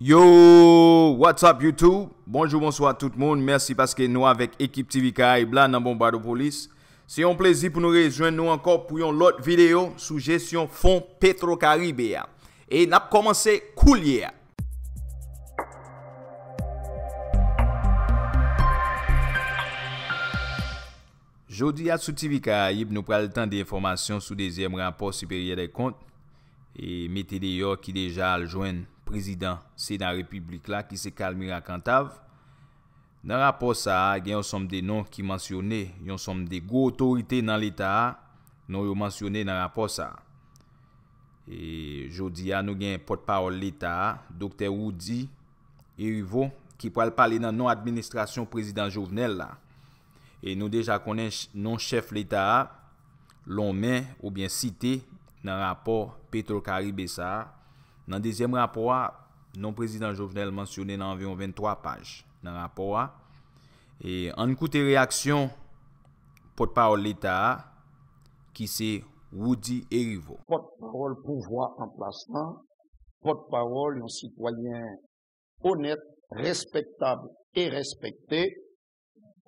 Yo, what's up YouTube? Bonjour, bonsoir tout le monde. Merci parce que nous avec équipe TV Caraïbe là dans Bombardo Police. C'est un plaisir pour nous rejoindre nous encore pour une autre vidéo sous gestion fonds Petro-Caraïbe. Et n'a commencé coulier. Jeudi à sous TV Caraïbe, nous prenons le temps d'informations sous deuxième rapport supérieur des comptes et mettez d'ailleurs qui déjà le joindre président Sénat République là qui c'est Calmira Cantave. Dans le rapport ça, il y a un ensemble de noms qui mentionnés, il y a un ensemble de gros autorités dans l'état non mentionné dans le rapport ça. Et jodi nous avons un porte-parole l'état, Dr. Woody Erivo qui pourra parler dans non administration président Jovenel là. Et nous déjà connaissons non chef l'état l'on met ou bien cité dans le rapport Petro-Caraïbe ça. Dans le deuxième rapport, non président Jovenel mentionné dans environ 23 pages dans le rapport. Et en écoute réaction porte-parole l'État qui c'est Woody Erivo. Porte-parole pouvoir en placement, porte-parole un citoyen honnête, respectable et respecté,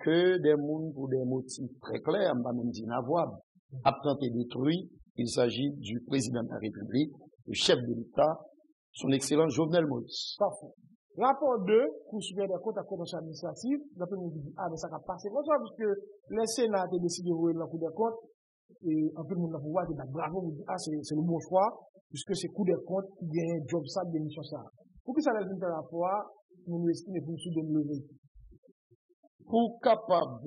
que des mondes pour des motifs très clairs, même inavouables, a tenté détruit. Il s'agit du président de la République, le chef de l'État, son excellence Jovenel Moïse. Parfait. Rapport 2, Cour supérieure des comptes à convention administrative, d'après nous dit, mais ça va passer comme ça, puisque le Sénat a décidé de voir la Cour des comptes, et un peu de monde dans le pouvoir dit, bravo, vous dites, c'est le bon choix, puisque c'est Cour des comptes qui gagne job ça, bien mission ça. Pour qui ça va venir rapport, nous estimons pour nous de lever. Pour capable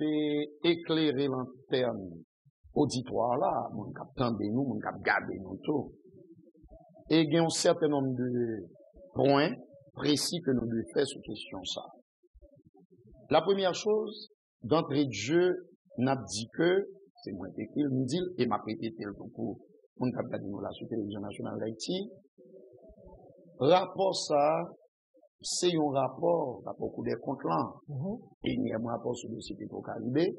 d'éclairer l'antenne auditoire là, mon cap tendez nous, mon cap garder nous tout. Et il y a un certain nombre de points précis que nous devons faire sur question ça. La première chose, d'entrée de jeu, n'a dit que, c'est moi qui nous dit, et m'a répété le pour mon cap garder nous là sur Télévision Nationale d'Haïti. Rapport ça, c'est un rapport Cour des comptes là, et il y a un rapport sur le dossier Petro-Caraïbe.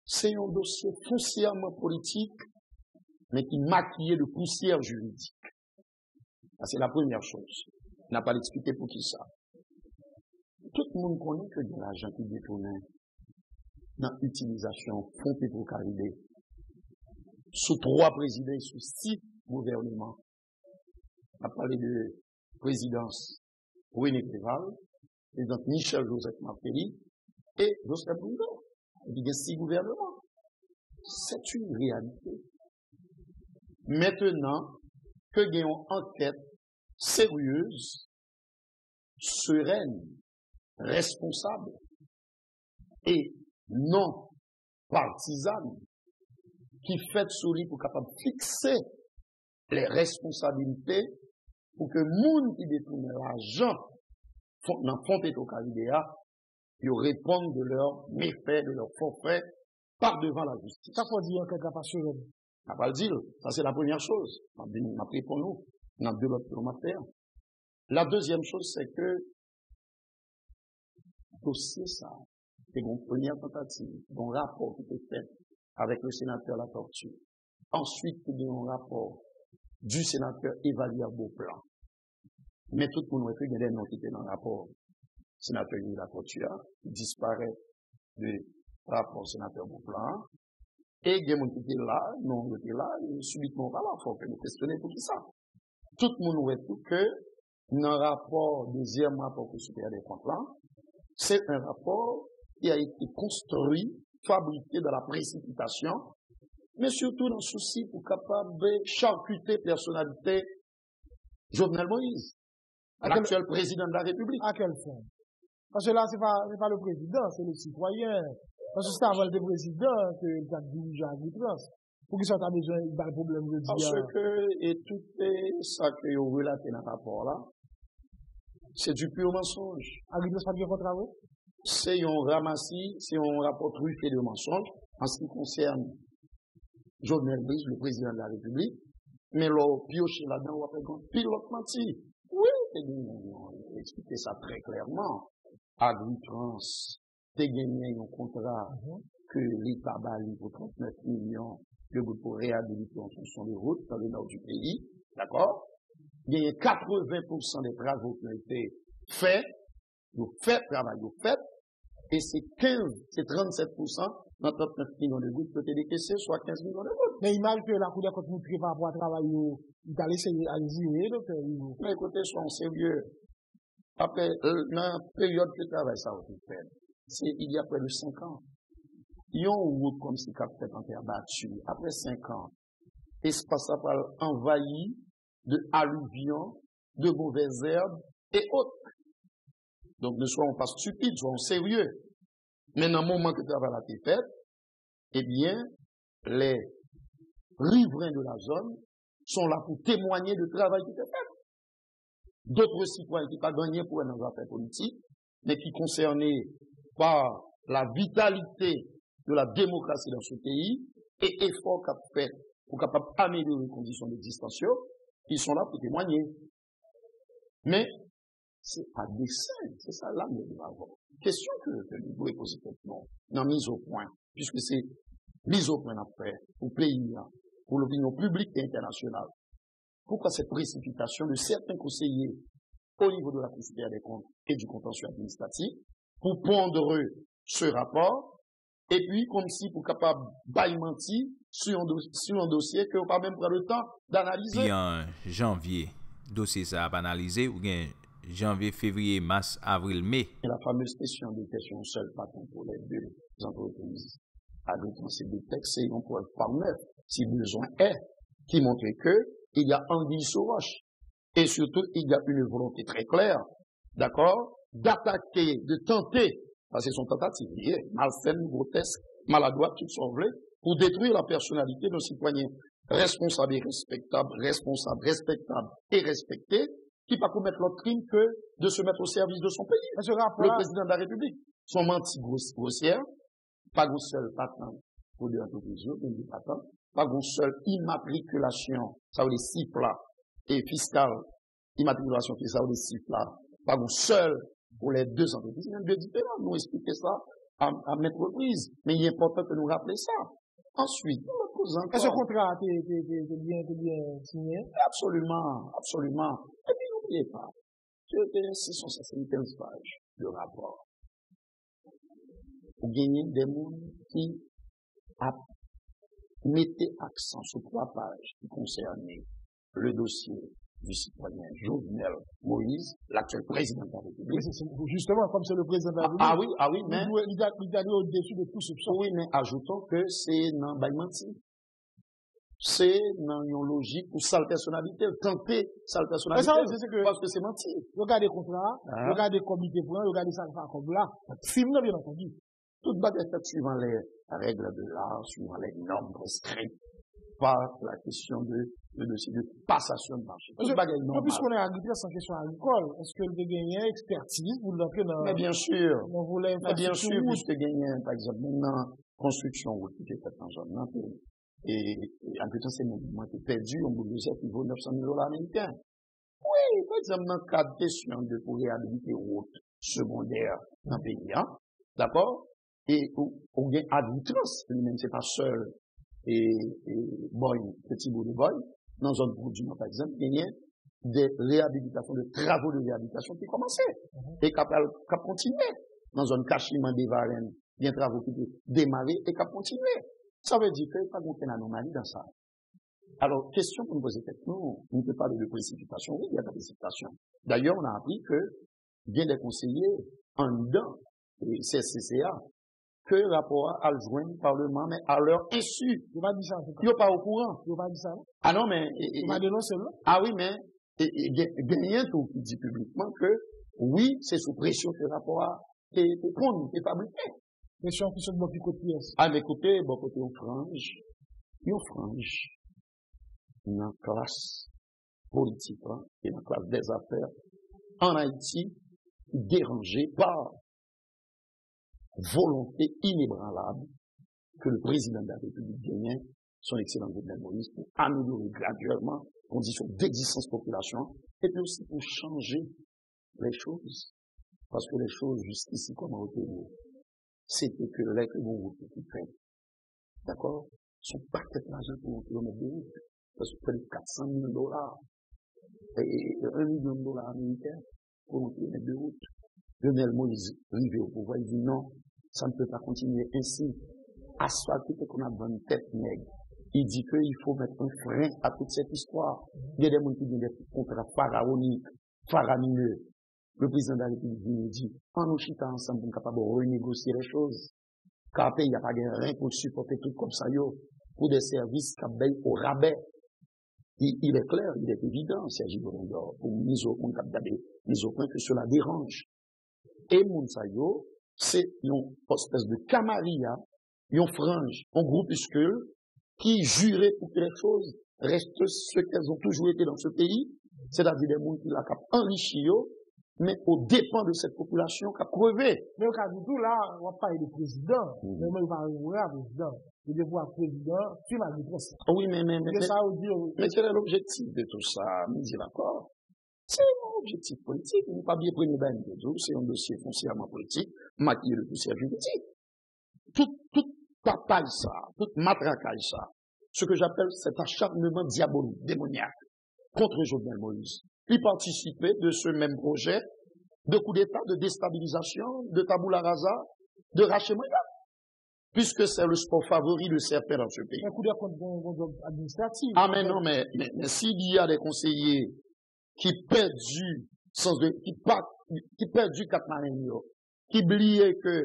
C'est un dossier foncièrement politique, mais qui maquillé de poussière juridique. C'est la première chose. On n'a pas expliqué pour qui ça. Tout le monde connaît que de l'argent qui détourne dans l'utilisation fonds Petro-Caraïbe. Sous 3 présidents, sous 6 gouvernements. On a parlé de présidence René Préval, président Michel Joseph Martelly et Joseph Boudon. Il y a 6 gouvernements. C'est une réalité. Maintenant que il y a une enquête sérieuse, sereine, responsable et non partisane qui fait sur lui pour capable de fixer les responsabilités pour que moun qui détourne l'argent dans le fonds Petro-Caraïbe ils répondent de leurs méfaits, de leurs forfaits par devant la justice. Ça faut dire en quelque part sur on va le dire, ça c'est la première chose. On pour nous, on a deux autres faire. La deuxième chose, c'est que dossier ça, c'est une première tentative, un rapport qui est fait avec le sénateur La Tortue. Ensuite, il y a un rapport du sénateur Evalier Beauplan. Mais tout le monde a fait des noms qui étaient dans le rapport sénateur La Tortue, qui disparaît du rapport sénateur Beauplan. Et il y a des gens qui étaient là, non, qui étaient là, et subitement, voilà, il faut que nous questionnions pour qui ça. Tout le monde voit tout que, dans le rapport, deuxième rapport que supérieur des comptes là, c'est un rapport qui a été construit, fabriqué dans la précipitation, mais surtout dans le souci pour capable de charcuter personnalité Jovenel Moïse, l'actuel président de la République. À quel point? Parce que là, c'est pas le président, c'est le citoyen. Parce que c'est avant le président que le dirigeant a dit France. Pour qu'il soit à besoin d'un problème de Parce que, et tout ça que vous relatez dans le rapport là, c'est du pur mensonge. C'est un ramassis, c'est un rapport truffé de mensonges en ce qui concerne Jovenel Moïse, le président de la République. Mais l'on pioche là-dedans, on va faire un pilote menti. Oui, on expliqué ça très clairement. Agritrans, t'es gagné un contrat que l'État bali pour 39 millions de pour réhabiliter en fonction de routes dans le nord du pays. D'accord? il y a 80% des travaux qui ont été faits, ils fait travail, ils fait, et c'est 37% dans 39 millions de gouttes qui ont été décaissés, soit 15 millions de gouttes. Mais il m'arrive que la Cour des comptes nous prie par rapport à travail, il a laissé à les docteur. Mais écoutez, soyons sérieux. Après, dans la période que le travail ça a été fait, c'est il y a près de 5 ans. Ils ont une route comme si cap fait en terre battue. Après 5 ans, l'espace a envahi de alluvions, de mauvaises herbes et autres. Donc ne soyons pas stupides, soyons sérieux. Mais dans le moment que le travail a été fait, eh bien, les riverains de la zone sont là pour témoigner du travail qui était fait. D'autres citoyens qui n'ont pas gagné pour une affaire politique, mais qui concernés par la vitalité de la démocratie dans ce pays et efforts qu'a fait pour capable améliorer les conditions d'existence, ils sont là pour témoigner. Mais c'est à dessein, c'est ça là nous devons avoir. Question que nous devons poser complètement, dans mise au point, puisque c'est mise au point après, pour le pays, pour l'opinion publique et internationale. Pourquoi cette précipitation de certains conseillers au niveau de la Cour supérieure des comptes et du contentieux administratif pour pondre ce rapport et puis comme si pour capable de mentir sur un dossier que vous pas même prendre le temps d'analyser. Puis en janvier, dossier ça a analysé ou bien janvier, février, mars, avril, mai. Et la fameuse question de question seule patron pour les deux entreprises à ces deux textes, c'est une preuve par neuf, si besoin est, qui montre que il y a anguille sous roche. Et surtout, il y a une volonté très claire, d'accord, d'attaquer, de tenter, parce que c'est son tentative, malsaine, grotesque, maladroite, tout semblé, pour détruire la personnalité d'un citoyen responsable et respectable, et respecté, qui va commettre l'autre crime que de se mettre au service de son pays. Le président de la République. Son menti grossière, pas un seul patent pour deux entreprises, pas une seule immatriculation, ça veut dire CIFLA, et fiscale, immatriculation fiscale, ça veut dire CIFLA, pas une seule pour les deux entreprises, même deux différents. Nous expliquer ça à maintes reprises, mais il est important que nous rappelions ça. Ensuite, nous le posons encore. Est-ce que ce contrat est bien signé? Absolument, absolument. Et puis n'oubliez pas, c'est 675 pages de rapport. Vous gagnez des mondes qui mettez accent sur 3 pages qui concernaient le dossier du citoyen Jovenel Moïse, l'actuel président de la République. Justement, comme c'est le président de la République. Ah oui, mais. Il a au-dessus de tout soupçon. Oui, mais ajoutons que c'est dans Baïmanti. C'est dans une logique pour sale personnalité, tenter sale personnalité. Parce que c'est menti. Regardez le contrat, regardez le comité point, regardez ça comme là. Film, bien entendu. Toute baguette faite suivant les règles de l'art, suivant les normes prescrites par la question de passation de marché. Puisqu'on est agriculteur sans question agricole, est-ce que le gagné expertise pour l'entrer dans. Mais bien sûr. Mais bien sûr, puisque gagné, par exemple, maintenant, construction route qui est faite en zone nantais. Et en plus, c'est un mouvement qui est perdu, un budget qui vaut 900 000 $ américains. Oui, par exemple, dans le cadre de question de pour réhabiliter route secondaire dans le pays, d'accord? Et on gagne adoutrance, même c'est pas seul, et boy, petit bout de boy, dans un groupe du Nord, par exemple, il y a des réhabilitations, des travaux de réhabilitation qui commençaient, et qui continué. Dans un cachement des Varennes, il y a des travaux qui ont démarré et qui continué. Ça veut dire qu'il n'y a pas d'aucune anomalie dans ça. Alors, question pour nous poser, nous, on ne peut pas parler de précipitation, oui, il y a de la précipitation. D'ailleurs, on a appris que, bien des conseillers, en dedans, et CCCA, que le rapport a joint le Parlement, mais à leur insu. Il va dire ça. Il n'est pas au courant. Il va dire ça. Ah non, mais. Il va dénoncer là. Ah oui, mais. Gagnant tout qui dit publiquement que, oui, c'est sous pression que le rapport a été fabriqué. Pression qui sont de mon côté. Ah, mais écoutez, bon côté, on frange dans la classe politique et dans la classe des affaires en Haïti, dérangée par volonté inébranlable que le président de la République gagne, son excellent Jovenel Moïse, pour améliorer graduellement les conditions d'existence de la population et puis aussi pour changer les choses. Parce que les choses jusqu'ici, comme on retenu, c'était que les routes qui fait, d'accord, sont pas peut-être l'argent pour un kilomètre de route, parce que près de 400 000 $. et $1 million américains pour un kilomètre de route. Lionel Moïse arrivé au pouvoir, il dit non, ça ne peut pas continuer ainsi. Asphalter qu'on a une tête nègre. Il dit qu'il faut mettre un frein à toute cette histoire. Il y a des gens qui ont des contrats pharaoniques, faramineux. Le président de la République nous dit, en nous chitant ensemble, on est capable de renégocier les choses. Car il n'y a pas de rien pour supporter tout comme ça, pour des services qui payent au rabais. Il est clair, il est évident, Serge Rondor, pour mise au point que cela dérange. Et Mounsayo, c'est une espèce de camarilla, une frange, un groupuscule, qui jurait pour que les choses restent ce qu'elles ont toujours été dans ce pays, c'est-à-dire des gens qui l'ont enrichi, mais au dépens de cette population qui a crevé. Mais au cas du tout, là, on va parler du président. Mais moi, il va arriver à président. Il devrait être président, final du procès. Oui, mais quel est l'objectif de tout ça? Je dis d'accord. C'est un objectif politique. Il n'est pas bien pris les bains de tout. C'est un dossier foncièrement politique, maquillé de poussière juridique. Tout papaye ça, tout matraquage ça. Ce que j'appelle cet acharnement diabolique, démoniaque, contre Jovenel Moïse. Il participait de ce même projet de coup d'État, de déstabilisation, de tabula rasa, de rachemaya. Puisque c'est le sport favori de certains dans ce pays. Un coup d'État administratif. Ah, mais non, mais s'il y a des conseillers qui perdent qui perdent 4 marins, qui oublient que,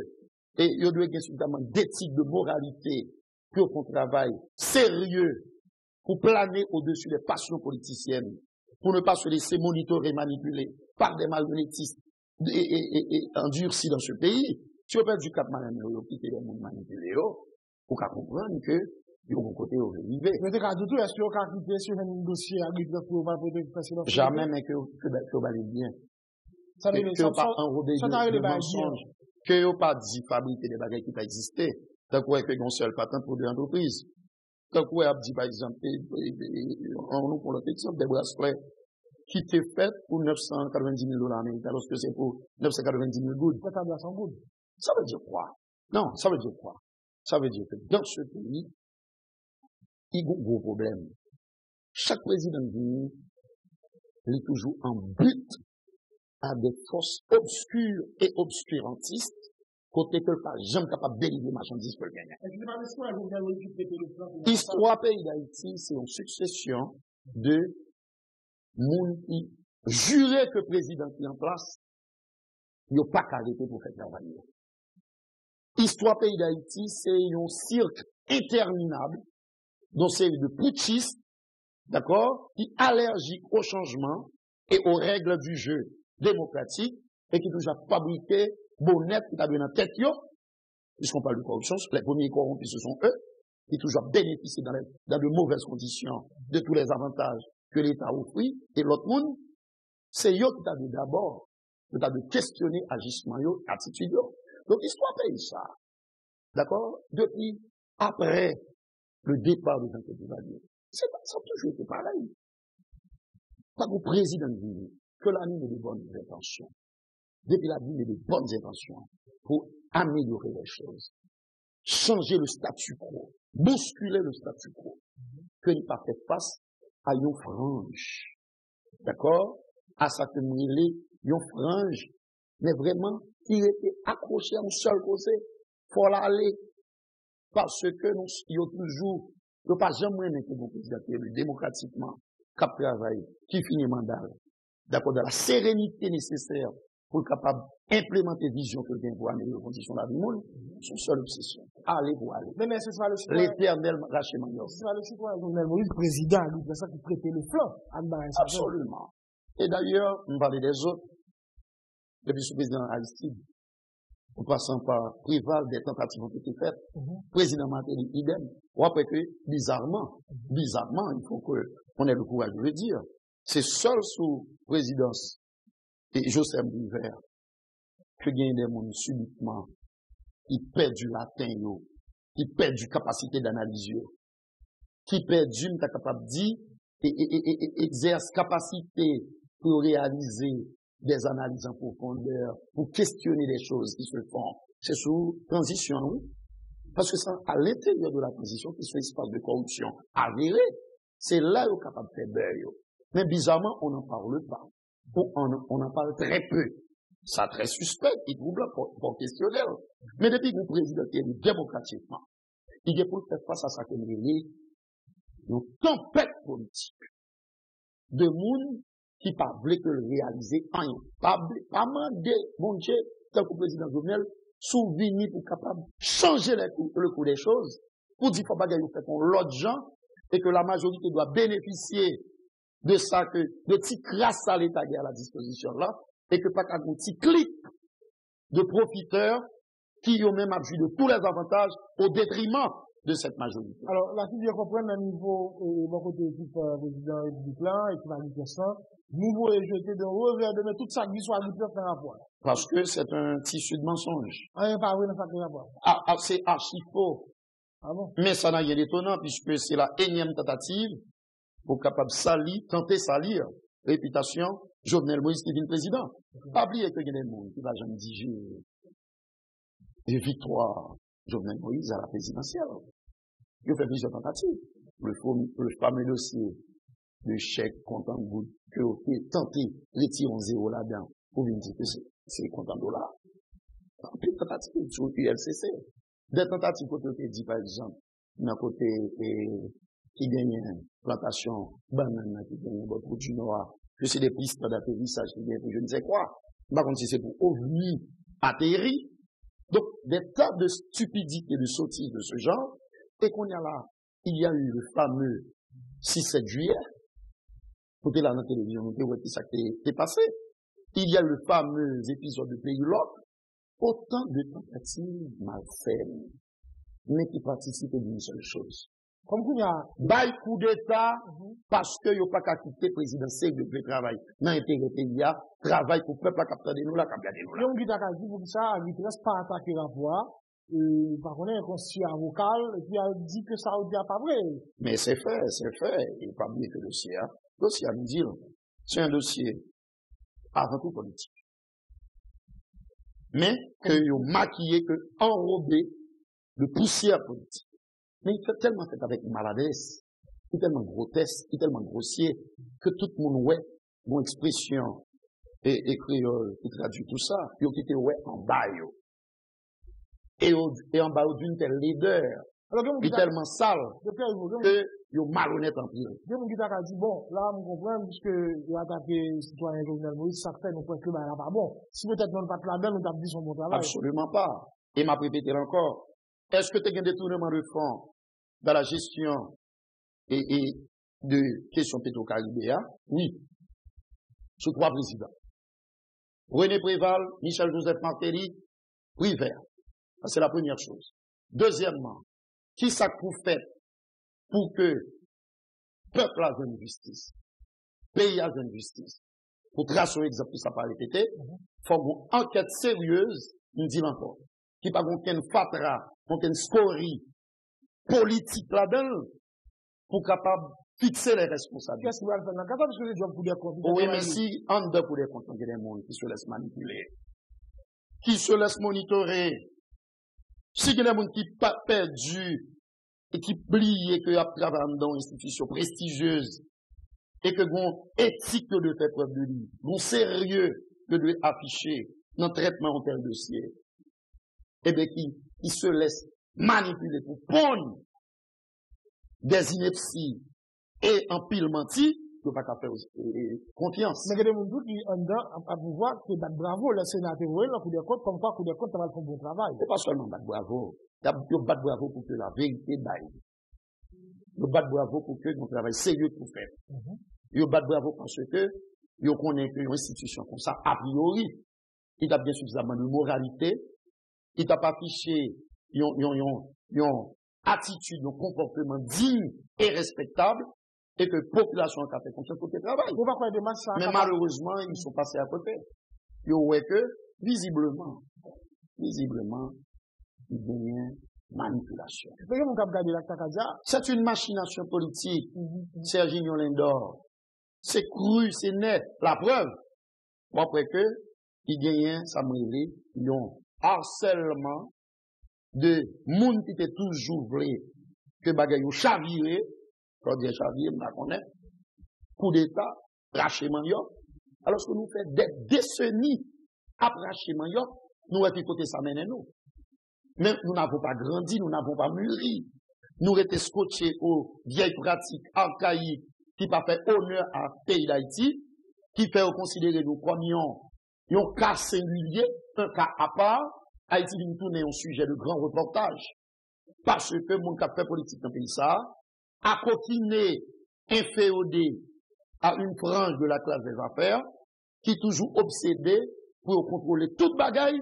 et il doit y avoir suffisamment d'éthique, de moralité, pour qu'on travaille sérieux, pour planer au-dessus des passions politiciennes, pour ne pas se laisser monitorer et manipuler par des malhonnêtistes et endurcis dans ce pays. Si on perd du 4 marins, quitter les mondes manipulés, pour qu'on comprenne que, de mon côté, on veut vivre. Mais du tout, est-ce qu'on a quitté sur un dossier agricole pour président? Jamais, mais que vous allez bien. Ça veut dire que pas enrobé de mensonges. Que vous pas dit fabriquer des bagages qui pas existé. Tant qu'on a fait un seul patent pour des entreprises. Tant qu'on a dit, par exemple, on nous prend l'autre exemple, des bracelets qui étaient faits pour $990 000 américains, lorsque c'est pour 990 000 gouttes. Ça veut dire quoi? Non, ça veut dire quoi? Ça veut dire que dans ce pays, il y a un gros problème. Chaque président du il est toujours en but à des forces obscures et obscurantistes, côté que pas jamais capable de délivrer marchandises pour le gagner. L'histoire pays d'Haïti, c'est une succession de monde qui juraient que le président qui est en place, il n'y a pas qu'à arrêter pour faire travailler. L'histoire pays d'Haïti, c'est un cirque interminable, dont c'est de putschistes, d'accord, qui allergiques au changement et aux règles du jeu démocratique, et qui toujours fabriqué bonnet qui t'a donné en tête, puisqu'on parle de corruption, les premiers corrompus, ce sont eux, qui toujours bénéficient dans de mauvaises conditions de tous les avantages que l'État offre, et l'autre monde, c'est eux qui t'a dit d'abord, qui t'a de questionner agissement, attitude. Donc, l'histoire paye ça. D'accord? Depuis, après le départ de Jean-Claude Duvalier, ça a toujours été pareil. Pas au président du que la ligne des bonnes intentions. Depuis la ligne des bonnes intentions pour améliorer les choses. Changer le statu quo. Bousculer le statu quo. Que n'y pas fait face à une frange. D'accord? À ça que nous une frange. Mais vraiment, il était accroché à un seul côté. Faut l'aller. Parce que nous, il y a toujours, il n'y a pas jamais un bon président élu démocratiquement, cap travail, qui finit mandat. D'accord, dans la sérénité nécessaire pour être capable d'implémenter vision que vient pour améliorer les conditions de la vie du monde, son seule obsession. Allez pour aller. Mais ce sera le citoyen. L'éternel rachement. Ce sera le citoyen Jovenel Moïse, président, c'est ça qui prêtait le flanc à absolument. Et d'ailleurs, on parlait des autres, depuis ce président Aristide, en passant par Prival, des tentatives ont été faites, président Martelly, idem. Ou après que, bizarrement, il faut qu'on ait le courage de le dire, c'est seul sous présidence et Joseph Biver que gagne des mondes subitement, qui perdent du latin, qui perdent du capacité d'analyse, qui perdent du capacité de dire, et exerce capacité pour réaliser des analyses en profondeur, pour questionner les choses qui se font. C'est sous transition, oui. Parce que c'est à l'intérieur de la transition qui se fait espace de corruption avéré. C'est là où est capable de faire beurre. Mais bizarrement, on n'en parle pas. On en parle très peu. Ça très suspect, il trouble pour questionner. Mais depuis que le président est élu démocratiquement, il est pour faire face à sa communauté, une tempête politique de monde qui pas voulu que le réaliser rien. Pas mandé, mon Dieu, tel que le président Jovenel, souvenir pour capable changer le cours des choses, pour dire qu'il ne faut pas gagner pour l'autre gens, et que la majorité doit bénéficier de ça, que de petits grâce à l'État qui est à la disposition là, et que pas qu'un petit clic de profiteurs qui ont même abusé de tous les avantages au détriment de cette majorité. Alors, la fille bien comprendre, au niveau, mon côté équipe, président du plan, et qui va lui faire nous voulons jeter de revers de toute sa vie soit libre dans rapport. Parce que c'est un tissu de mensonge. Rien pas vrai dans sa rapport. C'est archi faux. Ah bon? Mais ça n'a rien d'étonnant puisque c'est la énième tentative pour capable tenter salir réputation Jovenel Moïse qui devient président. Pas oublier que il y a des gens qui va jamais digérer des victoires Jovenel Moïse à la présidentielle. Il fait plusieurs tentatives. Le fameux dossier de chèque comptant goutte que vous avez tenté de retirer un zéro là-dedans pour vous dire que c'est comptant dollar. Des tentatives sur ULCC. Des tentatives que vous avez dit par exemple, d'un côté qui gagne une plantation banane, qui gagne un produit noir, que c'est des pistes d'atterrissage qui gagnent je ne sais quoi. Par contre, si c'est pour OVNI atterrir, donc des tas de stupidités, de sottises de ce genre, et qu'on y a là, il y a eu le fameux 6-7 juillet, côté là dans la télévision, on voit qui ça qui est passé. Il y a eu le fameux épisode de Pays Loc, autant de tentatives malsaines, mais qui participent d'une seule chose. Comme qu'il y a bail coup d'État, parce que n'y a pas qu'à quitter le président sérieux de travail. Dans l'intérêt pays, travail pour le peuple à capter de nous, la capter de nous. Et on dit à Kazi pour ça, il ne reste pas attaquer la voix, et par contre, il y a un conseiller avocat, et puis il dit que ça ne pas vrai. Mais c'est fait. Il n'est pas oublier que le dossier à nous dire, c'est un dossier avant tout politique. Mais qu'il a maquillé, que enrobé de poussière politique. Mais il fait tellement fait avec maladresse, il est tellement grotesque, il est tellement grossier, que tout le monde ouais, mon expression et créole qui traduit tout ça, il a été ouais en bas. Et en bas d'une telle laideur, il est tellement sale, que il est malhonnête en pire. Je me dis, bon, là, on comprend, puisque il a attaqué le citoyen Jovenel Moïse, ça fait, nous pouvons que là pas bon. Si peut-être on ne pas là-dedans, nous avons dit son bon travail. Absolument pas. Et m'a répété encore. Est-ce que tu as un détournement de fonds dans la gestion et de questions pétro-caribéennes? Oui. Sur 3 présidents. René Préval, Michel-Joseph Martelly, Privert. C'est la première chose. Deuxièmement, qui ça pour fait pour que peuple a une justice, pays a une justice? Pour tracer l'exemple, ça pas répéter, faut une enquête sérieuse, nous dit encore, qui pas aucune fatra, aucune scorie politique là-dedans, pour capable fixer les responsabilités. Qu'est-ce qu'il va faire dans le cas parce que les gens pour des comptes? Oui, mais si, en deux pour des comptes, il y a des gens qui se laissent manipuler, qui se laissent monitorer. Si il y a des gens qui pas perdu et qui plient que y a travaillé dans une institution prestigieuse et que gon éthique de faire preuve de lui, gon sérieux que de afficher dans le traitement de tel dossier, et bien qui se laisse manipuler pour prendre des inepties et un pile menti, ne pas faire confiance. Mais il y a des gens qui ont à pouvoir que bravo, le sénateur, le coup de compte, comme quoi, coup de compte, ça va faire un bon travail. C'est pas seulement battre bravo. Il y a battre bravo pour que la vérité baille. Il y a battre bravo pour que nous travail sérieux pour faire. Il y a battre bravo parce que il connaît qu'une institution comme ça, a priori, il a bien suffisamment de moralité, il n'a pas affiché une attitude, un comportement digne et respectable, et que la population a fait confiance pour le travail. Mais malheureusement, ils sont passés à côté. Ils ont vu que, visiblement, il y a une manipulation. C'est une machination politique. Serginho Lindor. C'est cru, c'est net. La preuve, après que, il gagne, ça me il un harcèlement de monde qui était toujours vrai que bagay ou chaviré, quand dit chaviré, on la connaît, coup d'État, racheter Manioc. Alors que nous faisons des décennies après racheter Manioc, nous avons côté ça mène nous. Mais nous n'avons pas grandi, nous n'avons pas mûri. Nous avons été scotchés aux vieilles pratiques archaïques qui ne fait honneur à pays d'Haïti, qui fait considérer nous comme un cas singulier, un cas à part. Haïti vient tourner un sujet de grand reportage. Parce que mon cap fait politique dans le pays ça, a coquiné, inféodé à une frange de la classe des affaires, qui est toujours obsédé pour contrôler toute bagaille,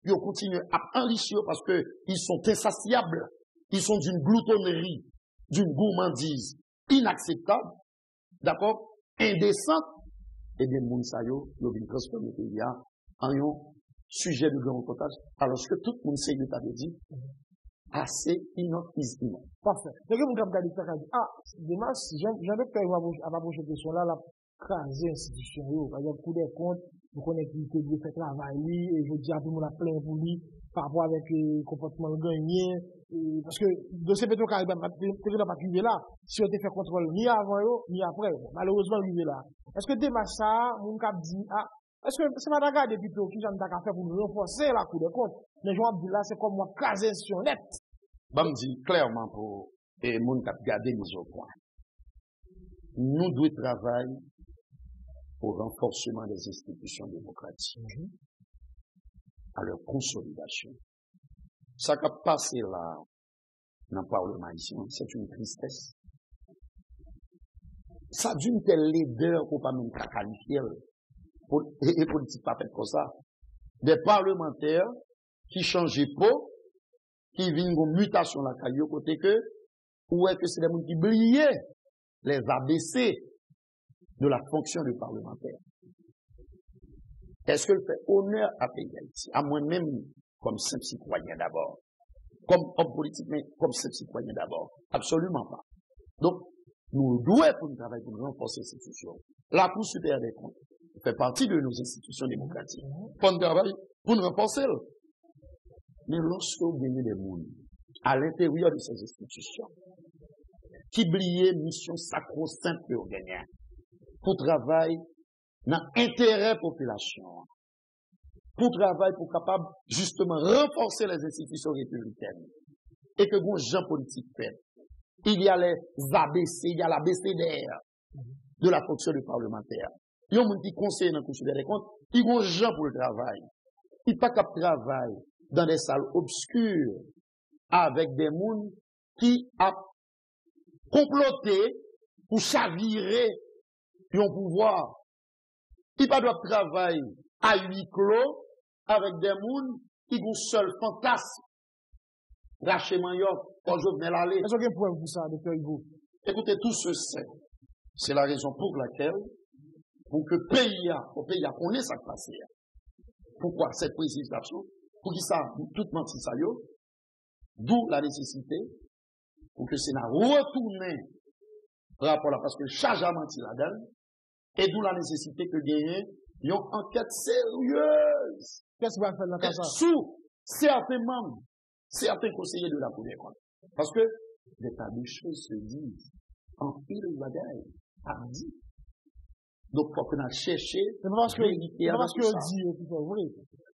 puis on continue à enrichir parce que ils sont insatiables, ils sont d'une gloutonnerie, d'une gourmandise inacceptable, d'accord, indécente, et bien, moun sa yo, yo vin transformer le pays en un sujet de grand reportage, alors que tout le monde sait, il t'a dit, assez enough is enough. Parfait. Donc, vous avez dit ça, demain, j'en ai fait à ma prochaine question là, la craser institution, par exemple, coup des comptes, vous connaissez qu'il peut faire travail, et je dis à tout le monde à plein pour lui, par rapport avec le comportement gagné, parce que, de ces pétrole caribéen, peut-être pas arrivé là, si on était fait contrôle ni avant, ni après, malheureusement, arrivé là. Est-ce que demain ça, mon cap dit, est-ce que c'est pas d'accord depuis tout, qui j'en ai fait pour nous renforcer la Cour des comptes? Mais je dis là, c'est comme moi, craser sur net. Bah, me dit clairement pour, et mon cap garder les autres points. Nous devons travailler au renforcement des institutions démocratiques, à leur consolidation. Ça qui a passé là, dans le Parlement ici, c'est une tristesse. Ça d'une telle laideur qu'on pas même qualifier, et politique pas fait comme ça. Des parlementaires qui changent peau, qui viennent en mutation la caillou, côté que, ou est-ce que c'est des gens qui oubliaient les ABC de la fonction du parlementaire? Est-ce que le fait honneur à pays d'Haïti, à moi-même, comme simple citoyen d'abord, comme homme politique, mais comme simple citoyen d'abord? Absolument pas. Donc, nous devons pour nous travailler pour renforcer ces institutions. La Cour supérieure des comptes fait partie de nos institutions démocratiques. Pour nous travailler pour nous renforcer. Mais lorsque vous gagnez des mondes à l'intérieur de ces institutions, qui oublient mission sacro-sainte pour gagner, pour travailler dans l'intérêt population, pour travailler pour capable justement renforcer les institutions républicaines, et que vos gens politiques fait. Il y a les ABC, il y a l'ABCDR de la fonction du parlementaire. Il y a des gens qui conseillent dans le Conseil des comptes, ils ont des gens pour le travail. Ils ne pas qu'à travailler dans des salles obscures avec des gens qui ont comploté pour chavirer un pouvoir. Ils ne doivent pas travailler à huis clos avec des gens qui ont seul fantasme. Racheter Manioc, pour Jovenel aller. Est-ce qu'il y a un point pour ça, docteur Hugo? Écoutez, tout ce c'est la raison pour laquelle, pour que le pays a connaît sa classe. Pourquoi cette précipitation? Pour qu'il ça, tout menti ça yo, d'où la nécessité, pour que le Sénat retourne rapport là, parce que charge à mentir la donne, et d'où la nécessité que gagner une enquête sérieuse. Qu'est-ce qu'il va faire dans ça? Sous certains membres, certains conseillers de la Cour des comptes. Parce que des tas de choses se disent en pile de bagaille, à dit. Donc, il faut qu'on a cherché. C'est parce que dit,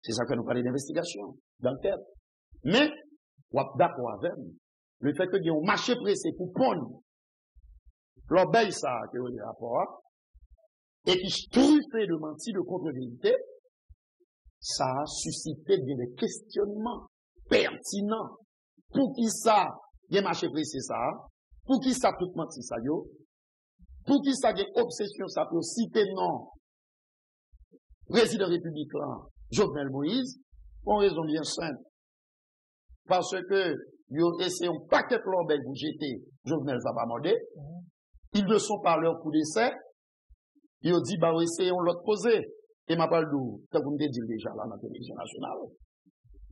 c'est ça que nous parlons d'investigation, d'enquête. Mais, on est d'accord avec le fait que nous avons marché pressé pour prendre l'obéi ça, que vous avez rapport, et qui truffé de mentir, de contre-vérité, ça a suscité des questionnements pertinents. Pour qui ça, il y a marché pressé ça, pour qui ça tout menti ça, yo, pour qui ça, il y a obsession ça, pour citer non, président républicain là, Jovenel Moïse, pour une raison bien simple. Parce que, ils ont essayé un paquet de l'obéi pour jeter Jovenel Zabamode, ils ne sont pas leur coup d'essai, ils ont dit, bah, essayons l'autre poser. Et ma parole d'où, comme vous me dites déjà là, dans la télévision nationale.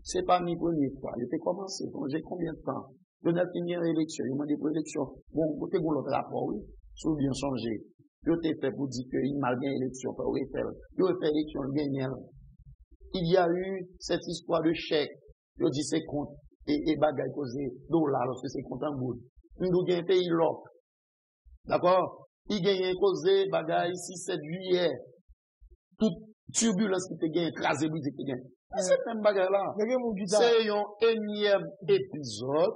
C'est pas ni première fois. Il était commencé. J'ai combien de temps? Il a fini une élection. Il m'a dit pour élection. Bon, côté bon l'autre rapport, oui. Sous bien changé. Il a fait pour dire qu'il m'a gagné l'élection. Il a fait élection, il gagne. Il y a eu cette histoire de chèque. Il a dit c'est compte. Et bagaille causé $, lorsque c'est compte en bout. Nous avons un pays loc. D'accord? il gagne causé bagaille 6-7 juillet. Toute turbulence qui te gagne, écrasé, brisé qui gagne. C'est même bagaille là. C'est un énième épisode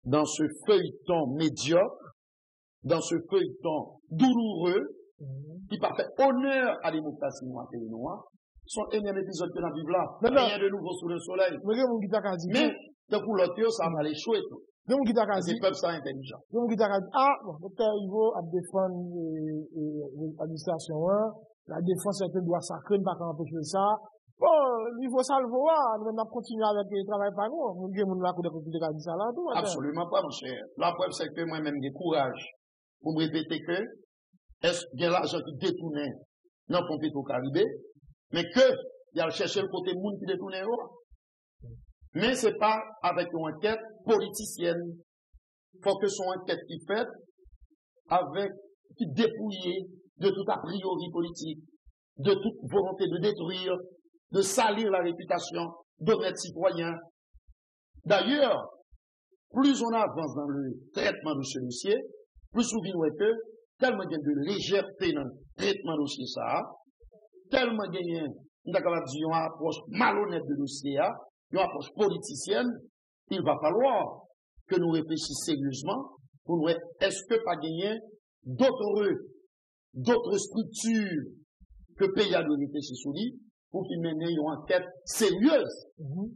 dans ce feuilleton médiocre, dans ce feuilleton douloureux, qui pas fait honneur à la démocratie noire et noire. Son énième épisode que nous vivons là. Rien de nouveau sous le soleil. Mais, de pour l'autre, ça va échouer tout. C'est peuple ça intelligent. Donc, bon, docteur Ivo a défendu l'administration, la défense est un droit sacré, ne pas empêcher ça. Bon, niveau salvo, nous allons continuer avec le travail par nous. Nous avons la cour de comptes de ça là. Absolument pas, mon cher. La preuve, c'est que moi-même, j'ai courage pour me répéter que, est-ce qu'il y a l'argent qui détournait dans le Pétro-Caribé, mais que, il y a cherché le côté monde qui détournait. Mais c'est pas avec une enquête politicienne. Faut que son enquête qui fait avec, qui dépouillée de tout a priori politique, de toute volonté de détruire, de salir la réputation d'honnêtes citoyens. D'ailleurs, plus on avance dans le traitement de ce dossier, plus souvent que, tellement il y a de légèreté dans le traitement de dossier ça, tellement il y a une approche malhonnête de dossier, une approche politicienne, il va falloir que nous réfléchissions sérieusement pour nous, est-ce que pas gagner d'autres structures que le pays a de réfléchir sur lui pour qu'il mène une enquête sérieuse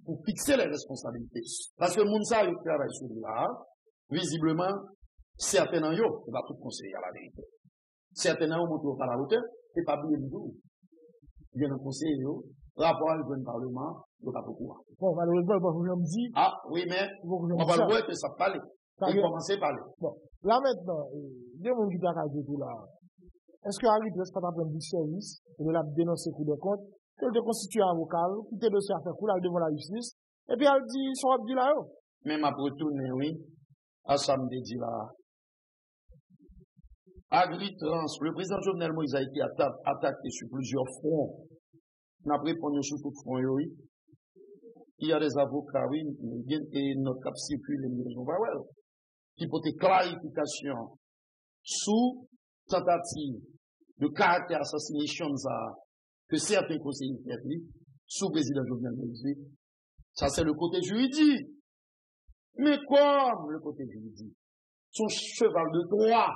pour fixer les responsabilités. Parce que Mounsa, il travaille sur là, visiblement, certains d'entre eux, il va tout conseiller à la vérité. Certains d'entre eux montrent par la hauteur, et pas bien du tout. Il y a un conseiller, rapport à le Parlement, il n'y a pas beaucoup. Bon, malheureusement, vous me dites. Ah, oui, mais on va le voir que ça parle. Il commence à parler. Bon, là maintenant, deux gens qui t'ont tout là. Est-ce que Harry Dress pas prendre du service et de la dénoncer pour des comptes, qu'elle te constitue un avocat, qui te dossier à faire couler devant la justice, et puis elle dit, son dit là, même après retourner, oui, à samedi dit là. Agritrans, le président Jovenel Moïse a été attaqué sur plusieurs fronts. On a répondu sur tout front, oui. Il y a des avocats, oui, et notre cap circule, qui peut être clarification sous tentative de caractère assassination que certains conseillers fait sous président Jovenel Moïse. Ça, c'est le côté juridique. Mais comme le côté juridique, son cheval de droit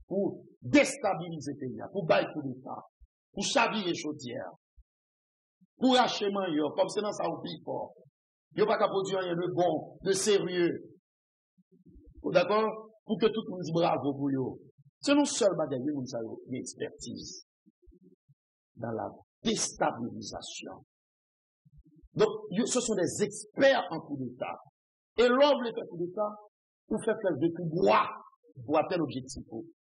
pour déstabiliser le pays, pour bailler tout l'État, pour chavirer les chaudières, pour acheter maillot, comme c'est dans ça au pays fort. Il n'y a pas qu'à produire rien de bon, de sérieux. D'accord? Pour que tout le monde dise bravo pour eux. C'est non seul bagage, nous avons une expertise dans la déstabilisation. Donc, ce sont des experts en coup d'État. Et l'homme les fait coup d'État pour faire des coups droits pour atteindre l'objectif.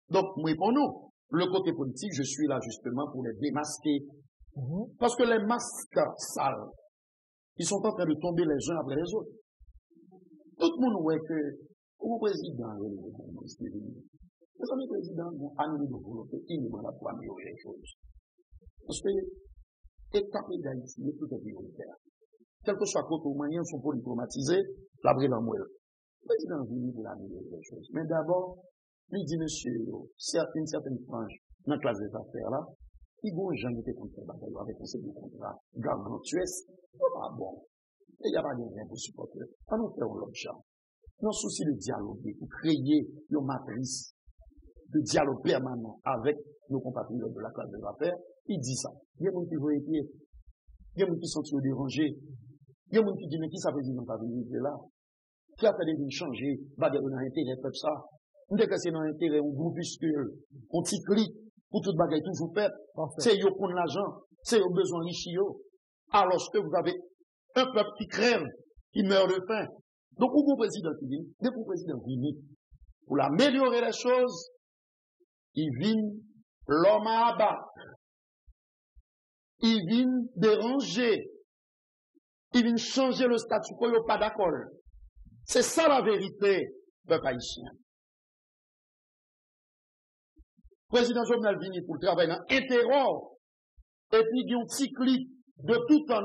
Donc, moi, pour nous, le côté politique, je suis là justement pour les démasquer. Parce que les masques sales, ils sont en train de tomber les uns après les autres. Tout le monde voit que, au président, les amis présidents vont annuler de volonté immédiatement pour améliorer les choses. Parce que, l'État d'Haïti est tout à fait prioritaire. Quel que soit côté manière sont pour diplomatiser, la brille en moelle. Le président vient pour améliorer les choses. Mais d'abord, il dit, monsieur, certaines franges dans la classe des affaires là, ils vont jamais été contre le bataillon avec un seul contrat gargantuesque. Ah bon. Et il n'y a pas de rien pour supporter. On nous fait l'autre genre. Nous souci de dialoguer, pour créer une matrice de dialogue permanent avec nos compatriotes de la classe des affaires. Il dit ça. Il y a des gens qui vont écrire. Il y a des gens qui sont dérangés. Il y a des gens qui disent, mais qui ça veut dire dans ta vie là? Qui a fait des gens changer, va dire, on a intérêt comme ça. On dit que c'est dans l'intérêt, un groupuscule, un petit clic, pour toute bagaille toujours fait. C'est yo pour l'argent, c'est yo besoin riche. Alors que vous avez un peuple qui crève, qui meurt de faim. Donc, où vous président qui vient, dès que vous président vient, pour améliorer les choses, il vient l'homme à abattre. Il vient déranger. Il vient changer le statut quo, il n'est pas d'accord. C'est ça la vérité, peuple haïtien. Le président Jovenel vient pour travailler dans l'intérêt, et puis il y a un petit clic de tout temps.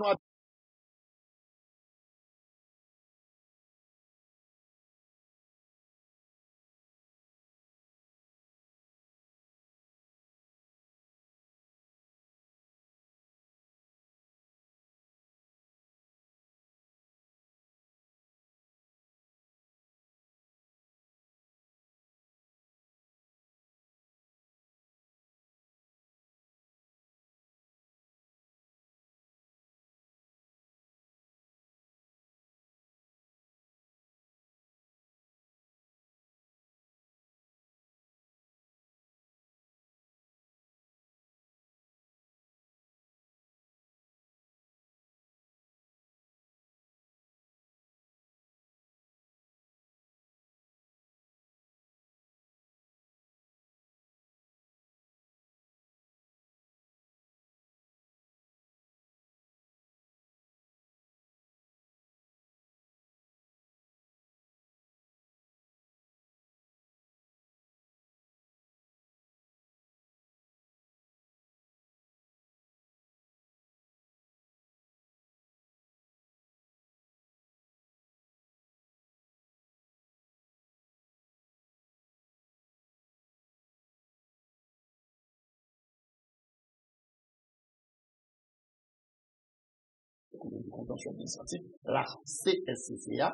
du contentieux administratif, la CSCCA,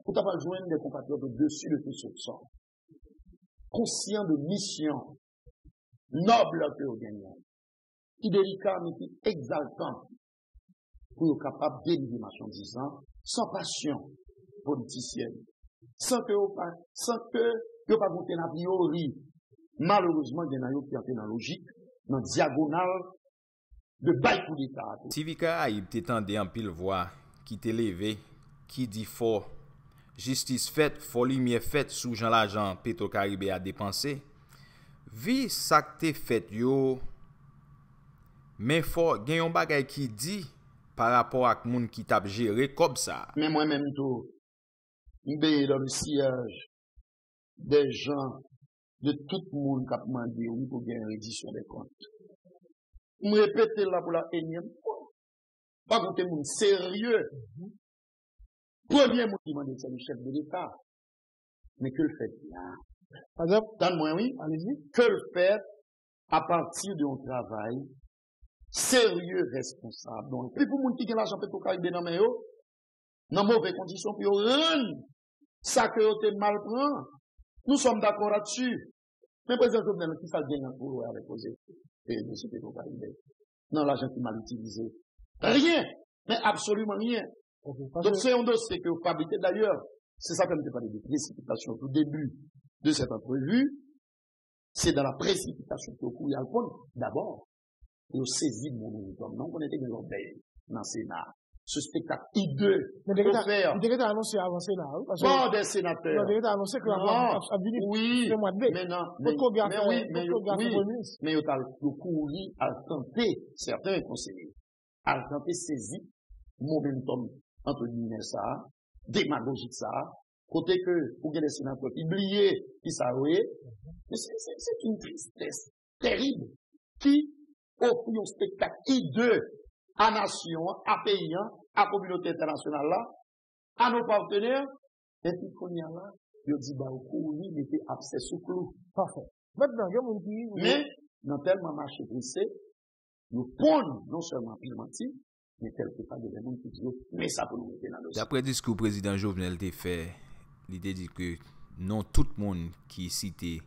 pour capable de joindre des compatriotes au-dessus de tout soupçon. Conscient de mission noble que vous gagnez, qui délicat mais qui exaltant, pour être capable de délivrer marchandisant, sans passion politicienne, sans que vous pas monté a priori. Malheureusement, il y en a qui ont dans la logique, dans la diagonale de bail pour l'État. Tivika Aïb t'étendait en pile voix, qui t'est levé, qui dit fort, justice faite, folie lumière faite sous Jean l'argent Petro-Caribé a dépensé. Vi ça que t'es fait yo, mais fort, gen yon bagay qui dit par rapport à moun qui t'a géré comme ça. Mais moi-même tout, m'bé dans le siège des gens de tout le monde qui a demandé oui pour gagner une reddition des comptes. Je répète là pour la énième fois. Pas compter monde sérieux. Premier monde qui demande c'est le chef de l'État. Mais que le fait là? Par exemple, Donne-moi oui, allez-y. Que le fait à partir d'un travail sérieux, responsable. Donc, puis pour monde qui a l'argent pour Caribé dans mes yo, dans mauvaises conditions pour rendre ça que vous te mal prend. Nous sommes d'accord là-dessus. Mais président Jovenel, qui ça gagne pour avec posé et de ce Petro-Caribé? Non, l'argent qui mal utilisé. Rien, mais absolument rien. Donc c'est un dossier que vous fabriquez d'ailleurs. C'est ça que nous parlons de précipitation au début de cette entrevue. C'est dans la précipitation que vous pouvez répondre. D'abord, vous saisissez mon nom, on était dans l'obéi dans le Sénat. Ce spectacle hideux. Il était annoncé avant Sénat. Bon, des sénateurs. Il était annoncé que la oui, le mois de mai. Mais non, mais il y a le courrier à tenter, certains conseillers, à tenter saisir momentum entre guillemets ça, démagogique ça, côté que, pour que les sénateurs oublier qui ça oui, mais c'est une tristesse terrible qui offre un spectacle hideux à nation, à pays, à communauté internationale là, à nos partenaires, et puis qu'on y a là, il dit, bah, au courrier, il était abscès sous clou. Parfait. Maintenant, il y a mon qui. Mais, dans tellement marché pressé, nous prenons non seulement pimenti, mais quelque part de les gens qui disent, mais ça peut nous mettre dans le dossier. D'après le discours président Jovenel t'a fait, l'idée dit que non tout le monde qui est cité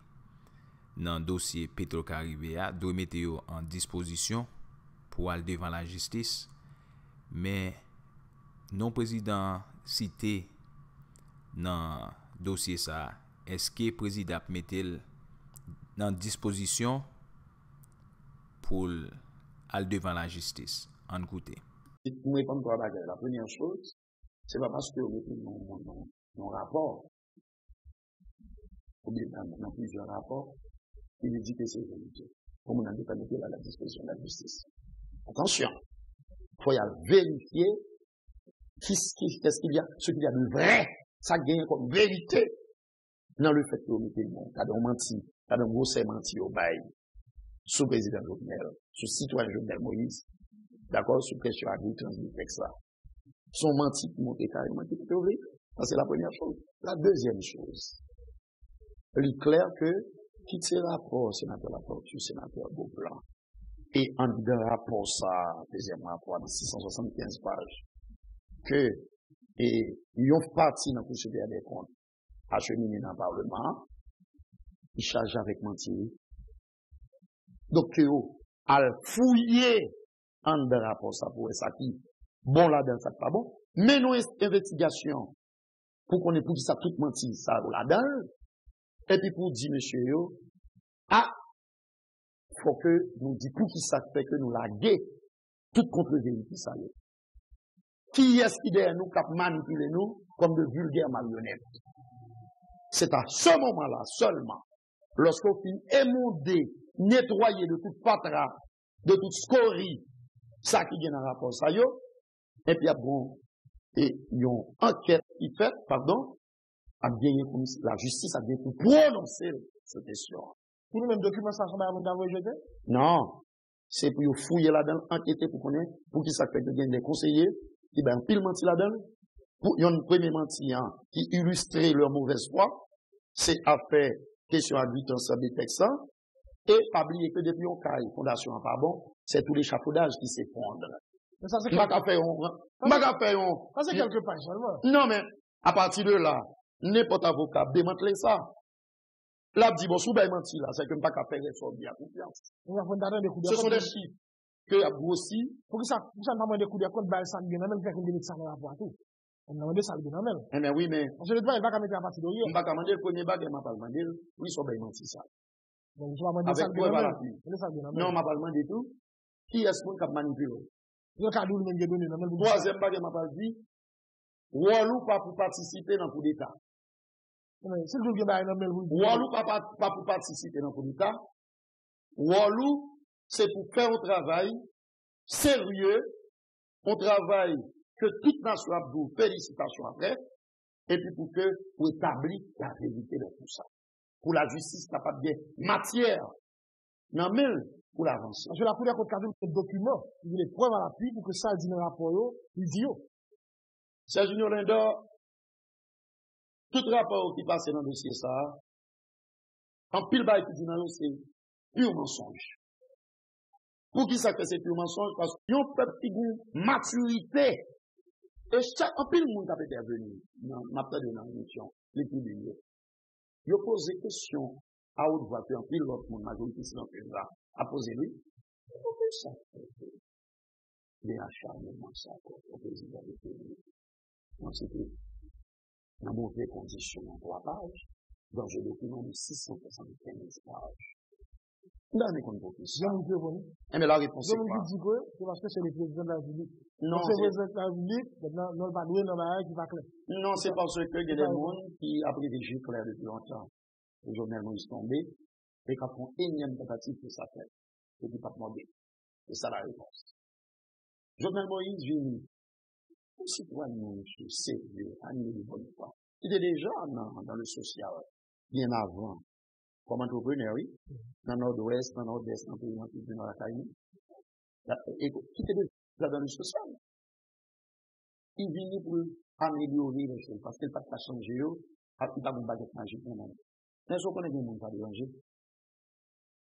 dans le dossier Petro-Caribé doit mettre en disposition pour aller devant la justice, mais non président cité dans le dossier ça, est-ce que le président mette dans disposition pour aller devant la justice en côté? Pour répondre à la première chose, c'est pas parce que vous mettez mon rapport, ou bien dans plusieurs rapports, qui nous dit que c'est vérité. Comme on a dit, pas mettre à la disposition de la justice. Attention, il faut y aller vérifier qu'est-ce qu'il y a, ce qu'il y a de vrai, ça gagne comme vérité dans le fait que vous mettez le monde. T'as donc menti, t'as donc gros menti au bail, sous président Jovenel, sous citoyen Jovenel Moïse, d'accord, sous pression à vous transmettre ça. Son menti qui monte carrément, qui peut ouvrir. Ça, c'est la première chose. La deuxième chose, il est clair que, qui ce rapport, sénateur Latortue, sénateur Beauplan, et en rapport ça, deuxième rapport de 675 pages, que, et, ils ont parti dans le procédure des comptes, acheminé dans le Parlement, ils chargent avec mentir. Donc, à fouiller en rapport ça pour ça qui, bon là-dedans, ça pas bon, mais nos investigations, pour qu'on ait pour ça tout menti, ça là-dedans, et puis pour dire, monsieur, faut que nous dit pour qui ça fait que nous laguer toute contre-vérité, ça y est. Qui est-ce qui derrière nous, qui a manipulé nous comme de vulgaires marionnettes? C'est à ce moment-là seulement, lorsqu'on finit émondé, nettoyer de toute patra, de toute scorie, ça qui vient dans le rapport, ça y est, et puis bon, et il y a une enquête qui fait, pardon, a bien la justice a bien prononcer cette question. Pour nous, même document, ça semble avoir rejeté? Non. C'est pour fouiller là-dedans, enquêter pour connaître, pour qu'il s'appelle de gagner des conseillers, qui ben, pile menti là-dedans. Pour, il y a un premier menti, qui illustrait leur mauvaise foi. C'est affaire, question admittance des textes, et pas oublier que depuis on caille, fondation en pas bon, c'est tout l'échafaudage qui s'effondre. Mais ça, c'est M'a quelque fait Ça, c'est quelque part seulement. Non, mais, à partir de là, n'importe avocat démanteler ça. Là, dit, bon, sous ben menti, là, c'est que m'pas qu'à faire réforme, bien confiance. Ce sont des chiffres que a grossi. Pour que ça n'a pas des coups de compte, bah, ça me donne même quelqu'un de ça dans la voie, tout. On a demandé ça, le donne même. Eh bien, oui, mais. Parce que le droit, il va pas mettre à partir de rien. On va demander le premier bague, m'a pas demandé, oui, sont ben menti, ça. Donc, je vais demander ça, le donne même. Non, m'a pas demandé tout. Qui est-ce qu'on a manipulé? Le cas d'où le même donné, non, même. Troisième bague, m'a pas dit, Walou pas pour participer dans le coup d'État. C'est le coup d'État, Walou pas pour participer dans le coup d'État. Walou, c'est pour faire un travail sérieux, un travail que toute nation a vous félicitations après, et puis pour établir la vérité de tout ça. Pour la justice capable de matière, non mais pour l'avancer. Parce que la Cour des comptes a des documents, il y a des preuves à l'appui pour que ça dit dans le rapport, il dit. Serge Lindor, tout rapport qui passe dans le dossier ça, en pile bail qui dit dans le c'est pur mensonge. Pour qui ça fait c'est pur mensonge? Parce qu'il y a un peuple qui a maturité. Et en pile monde qui a intervenu dans la mission, les publiés. Il a posé question à haute voix, puis en pile l'autre monde, majorité silencieuse là, a posé lui. Pourquoi ça fait des acharnements ça au président de pays? Donc c'était dans mauvaises conditions en 3 pages, dans un document de 675 pages. Dans les comptes officiels. Mais la réponse est quoi? C'est parce que c'est le président de la République. Non, c'est le président de la République, maintenant, non, pas doué, non, qui va clair. Non, c'est parce que il y a des gens qui a privilégié clair depuis longtemps. Le journal Moïse tombé, et quand on énième tentative pour ça faire, c'est du pas demandé. C'est ça la réponse. Journal Moïse vient, un citoyen, sérieux, animé de bonne foi. Il était déjà dans le social, bien avant. Comme entrepreneur, oui, dans le nord-ouest, dans le nord-est, dans le pays, dans la Caraïbe. Et qui était déjà dans le social. Il vient pour améliorer les choses, parce qu'il n'a pas changé, il n'a pas de baguette magique. Mais ce qu'on est bien, pas déranger.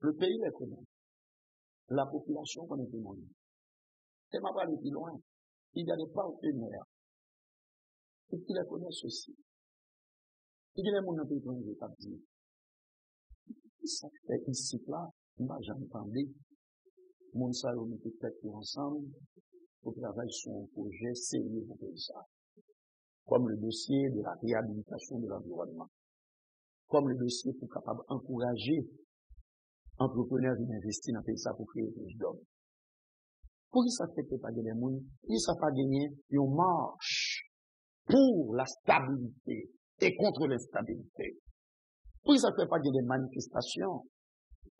Le pays est connu. La population connaît tout le monde. C'est ma parole plus loin. Il y a des partenaires. Et qui les connaissent aussi. Il y a des gens qui ont été établis. Ça fait ici, là, moi, j'entendais, mon salon était fait ensemble, pour travailler sur un projet sérieux pour ça. Comme le dossier de la réhabilitation de l'environnement. Comme le dossier pour capable encourager entrepreneurs d'investir dans le pays pour créer plus d'hommes. Pour ça fait pas gagner les gens, ils ça pas gagner une marche pour la stabilité et contre l'instabilité. Pour ça fait pas gagner des manifestations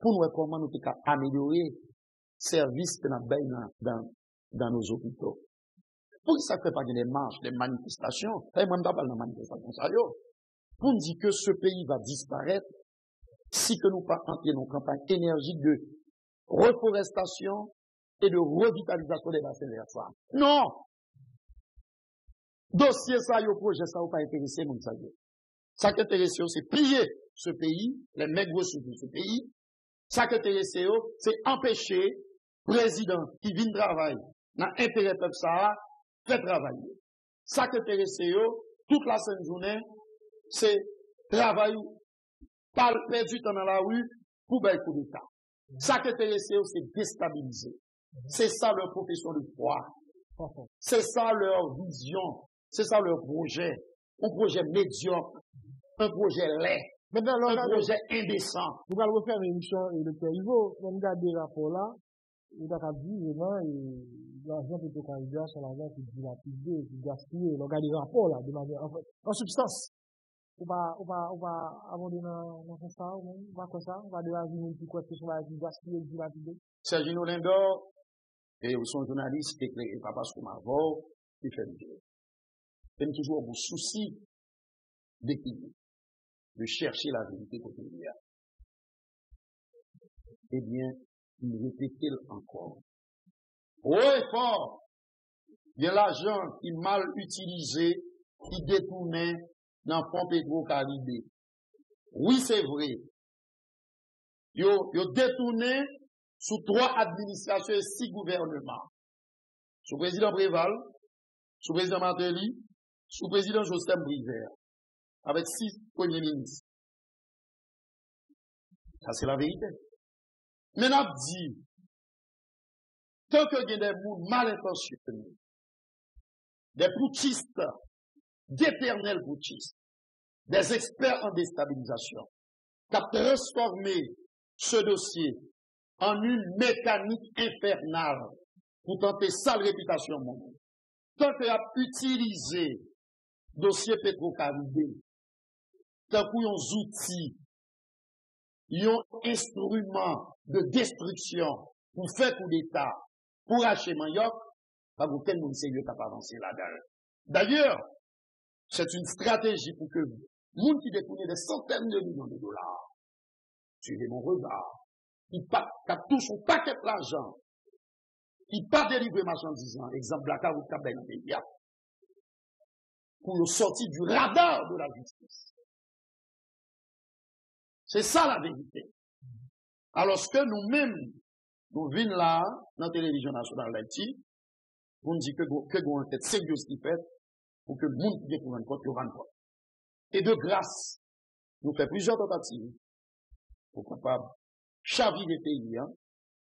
pour nous comment nous pouvons améliorer les services que nous avons dans nos hôpitaux. Pour ça fait pas gagner des marches, des manifestations, et même pas de manifestations ça yo. Pour nous dire que ce pays va disparaître si que nous pas entrer dans une campagne énergique de reforestation et de revitalisation des bassins versants. Non! Dossier ça, yo projet ça, ou pas intéressé, nous ça. Ça qui intéresse, c'est piller ce pays, les mecs ressources de ce pays. Ça qui intéresse, c'est empêcher le président qui vient travailler dans l'intérêt de ça, fait travailler. Ça qui intéresse, toute la semaine journée, c'est travailler, pas perdre du temps dans la rue pour faire coup d'État. Ça qui intéresse, c'est déstabiliser. C'est ça leur profession de foi. C'est ça leur vision. C'est ça leur projet. Un projet médiocre. Un projet laid. Un projet indécent. Vous allez refaire une émission et le père Ivo, on regarde des rapports là, il a dit vraiment, l'argent qui était candidat, c'est l'argent qui est dilapidé, qui est gaspillé. On regarde des rapports là, de manière, en substance. On va abonder dans ça, on va comme ça, on va déranger une quoi que ce soit gaspillé, dilapidé. Serge Lindor, et son journaliste éclairé, papa sur ma voix, il fait le jeu. Il a toujours un souci d'équilibre, de chercher la vérité côté de lui. Eh bien, il répétait encore. Haut et fort, il y a l'argent qui est mal utilisé, qui détournait dans le fonds Petro-Caribé. Oui, c'est vrai. Il a détourné sous 3 administrations et 6 gouvernements. sous président Préval, sous président Martelly, sous président Jostem Briver, avec 6 premiers ministres. Ça, c'est la vérité. Mais on dit, tant que il y a des gens mal intentionnés, des putschistes, d'éternels putschistes, des experts en déstabilisation, qui ont transformé ce dossier en une mécanique infernale pour tenter sale réputation mondiale. Tant qu'il a utilisé le dossier Petro-Caribé, tant qu'il y a des outils, un instrument de destruction pour faire coup d'État, pour acheter Mayotte, pas vous quel monde sérieux qui a avancé là-dedans. D'ailleurs, c'est une stratégie pour que monde qui détourne des centaines de millions de dollars, suivez mon regard, qui touche un paquet d'argent, qui pas délivrer marchandises, exemple la carotte Kabel pour sortir du radar de la justice. C'est ça la vérité. Alors que nous-mêmes, nous venons là, dans la télévision nationale d'Haïti, pour nous dire que nous avons une tête sérieuse qui fait, pour que le monde qui découvre compte, le rende compte. Et de grâce, nous faisons plusieurs tentatives pour capable chavirer les pays,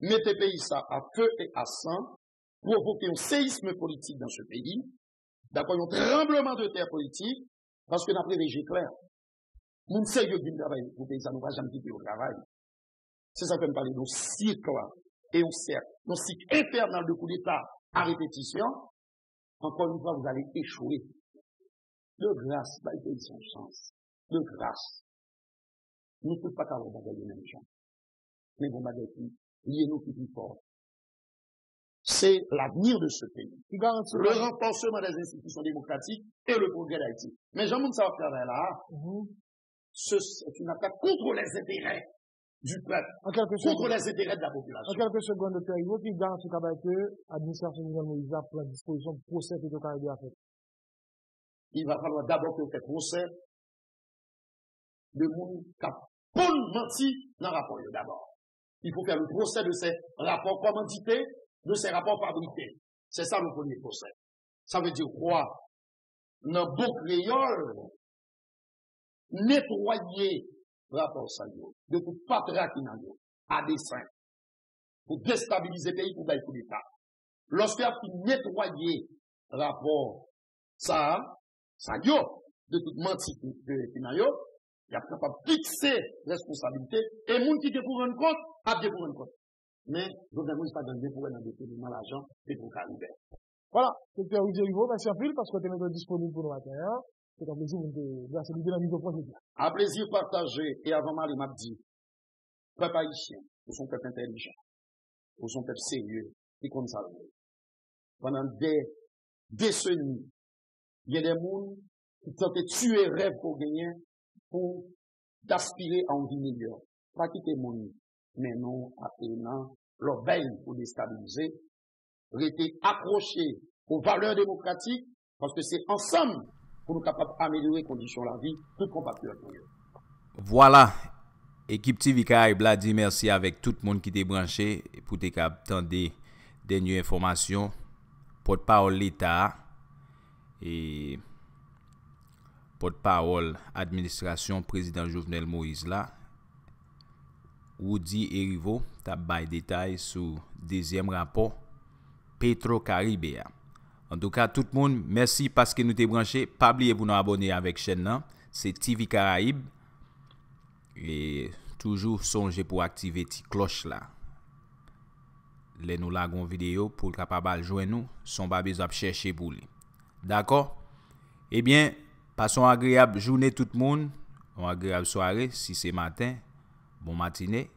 mettre les pays ça à feu et à sang, provoquer un séisme politique dans ce pays, d'accord, un tremblement de terre politique, parce que d'après les G clairs, nous sérieux du travail pour pays, ça nous va jamais quitter au travail. C'est ça que nous parlons de cycle et un cercle, un cycle infernal de coup d'État à répétition. Encore une fois, vous allez échouer. De grâce, bah, il y a son chance. De grâce. Nous ne pouvons pas avoir les mêmes gens. Mais vous m'avez dit, liez-nous plus fort. C'est l'avenir de ce pays. Le renforcement des institutions démocratiques et le progrès d'Haïti. Mais Jean-Moun Saoufia là, c'est une attaque contre les intérêts du peuple, contre les intérêts de la population. En quelques secondes, Dr. Ivo, qui garantit que l'administration de Moïse prend disposition pour procès de Caribé à fait. Il va falloir d'abord que vous faites procès de monde qui a bon menti dans le rapport d'abord. Il faut faire le procès de ces rapports commandités, de ces rapports fabriqués. C'est ça le premier procès. Ça veut dire quoi? Dans bon créole, nettoyer le rapport salio, de tout patraque à dessein, pour déstabiliser le pays, pour faire coup d'État. Lorsqu'il y a pu nettoyer le rapport, ça yo, de toute menti de Finayo, il y a capable de fixer responsabilité, et les gens qui découvrent un compte, a découvert un compte. Mais, je ne sais pas de découvrir un détournement l'argent, et pour Caribé. Voilà, Dr. Ivo, merci en pile, parce que tu es disponible pour nous matin. C'est un plaisir de verser l'idée dans le niveau projet. Un plaisir partagé, et avant moi, il m'a dit, peuple haïtien, nous sommes peuple intelligent, nous sommes peuple sérieux, qui comme ça. Pendant des décennies, il y a des gens qui tentent de tuer rêve pour gagner, pour d'aspirer à une vie meilleure. Pas quitter mon nid, mais non, à peine, leur veille pour déstabiliser, rester accrochés aux valeurs démocratiques, parce que c'est ensemble pour nous capables d'améliorer les conditions de la vie, tout compatriotes. Voilà. Équipe TV Caraïbe a dit merci avec tout le monde qui était branché pour te attendre des dernières informations. Porte-parole l'État et porte-parole administration président Jovenel Moïse là. Woody Erivo t'a bail détails sur deuxième rapport Petro-Caribé. En tout cas, tout le monde, merci parce que nous t'es branché. Pas oublier vous nous abonner avec chaîne là. C'est TV Caraïbe. Et toujours songez pour activer la cloche là. Les nous lagon vidéo pour capable joindre nous, son pas besoin de chercher pour lui. D'accord? Eh bien, passons agréable journée tout le monde, une agréable soirée si c'est matin, bon matinée.